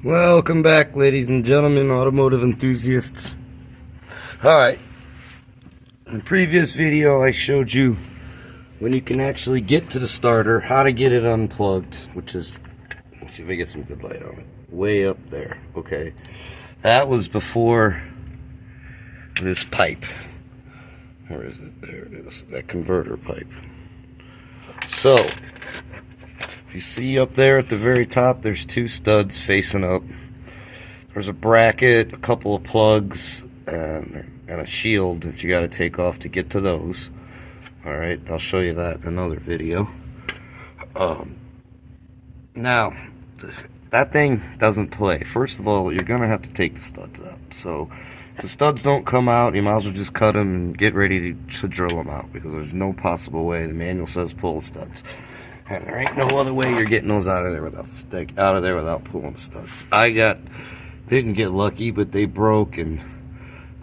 Welcome back, ladies and gentlemen, automotive enthusiasts. Alright, in the previous video I showed you when you can actually get to the starter, how to get it unplugged, which is, let's see if I get some good light on it, way up there. Okay, that was before this pipe. Where is it? There it is, that converter pipe. So you see up there at the very top, there's two studs facing up. There's a bracket, a couple of plugs, and a shield that you got to take off to get to those. Alright, I'll show you that in another video. Now, that thing doesn't play. First of all, you're going to have to take the studs out. So, if the studs don't come out, you might as well just cut them and get ready to drill them out, because there's no possible way. The manual says pull the studs. And there ain't no other way you're getting those out of there without pulling the studs. Didn't get lucky, but they broke, and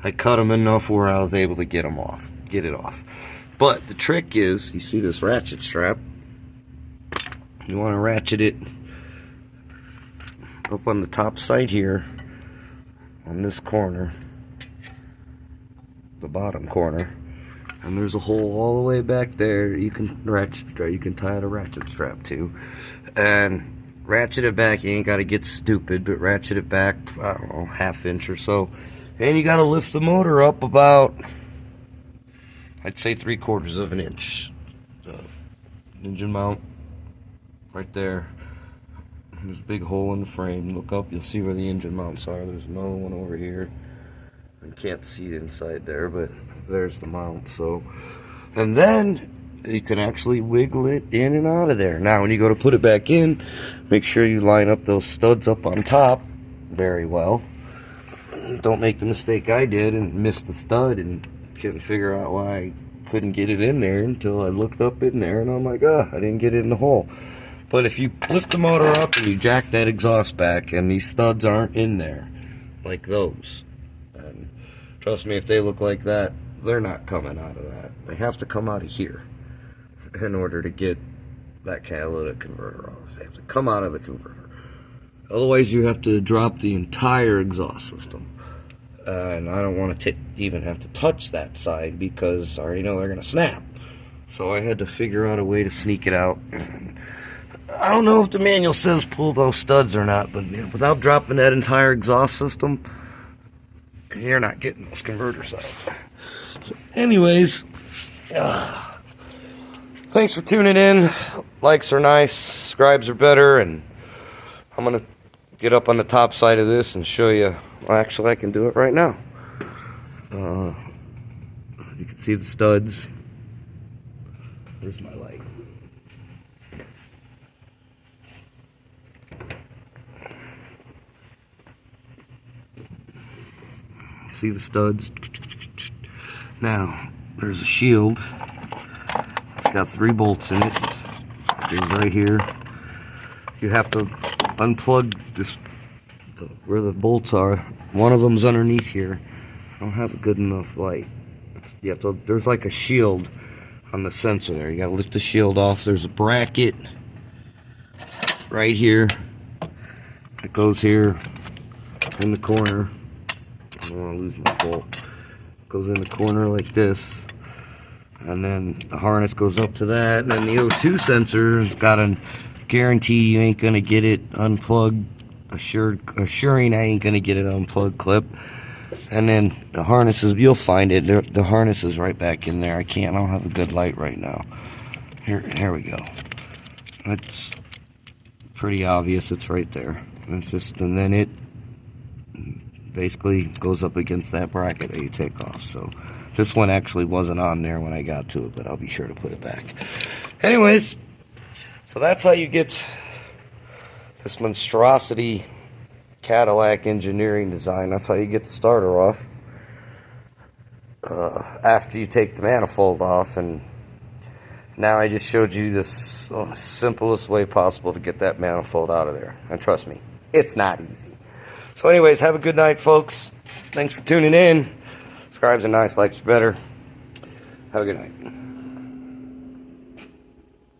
I cut them enough where I was able to get it off. But the trick is, you see this ratchet strap. You want to ratchet it up on the top side here, on this corner, the bottom corner. And there's a hole all the way back there. You can tie the ratchet strap to, and ratchet it back. You ain't got to get stupid, but ratchet it back, I don't know, ½ inch or so. And you got to lift the motor up about, I'd say 3/4 of an inch. The engine mount right there. There's a big hole in the frame. Look up, you'll see where the engine mounts are. There's another one over here. You can't see it inside there, but there's the mount. So, and then you can actually wiggle it in and out of there. Now when you go to put it back in, make sure you line up those studs up on top very well. Don't make the mistake I did and miss the stud and couldn't figure out why I couldn't get it in there until I looked up in there, and I'm like, I didn't get it in the hole. But if you lift the motor up and you jack that exhaust back and these studs aren't in there, like those, and trust me, if they look like that, they're not coming out of that. They have to come out of here in order to get that catalytic converter off. They have to come out of the converter. Otherwise, you have to drop the entire exhaust system. And I don't want to even have to touch that side, because I already know they're going to snap. So I had to figure out a way to sneak it out. I don't know if the manual says pull those studs or not, but without dropping that entire exhaust system, you're not getting those converters out. Anyways, thanks for tuning in. Likes are nice, subscribes are better, and I'm going to get up on the top side of this and show you. Well, actually, I can do it right now. You can see the studs. There's my light. See the studs? Now, there's a shield. It's got 3 bolts in it. It's right here. You have to unplug this, where the bolts are. One of them's underneath here. I don't have a good enough light. You have to, there's like a shield on the sensor there. You gotta lift the shield off. There's a bracket right here. It goes here in the corner. I don't want to lose my bolt. Goes in the corner like this, and then the harness goes up to that, and then the O2 sensor has got a guarantee you ain't gonna get it unplugged, assuring I ain't gonna get it unplugged clip. And then the harnesses, you'll find it. The harness is right back in there. I don't have a good light right now. Here we go. It's pretty obvious. It's right there. And then it basically goes up against that bracket that you take off. So this one actually wasn't on there when I got to it, but I'll be sure to put it back. Anyways, so that's how you get this monstrosity Cadillac engineering design. That's how you get the starter off. After you take the manifold off, and now I just showed you the simplest way possible to get that manifold out of there. And trust me, it's not easy. So anyways, have a good night, folks. Thanks for tuning in. Subscribes are nice, likes are better. Have a good night.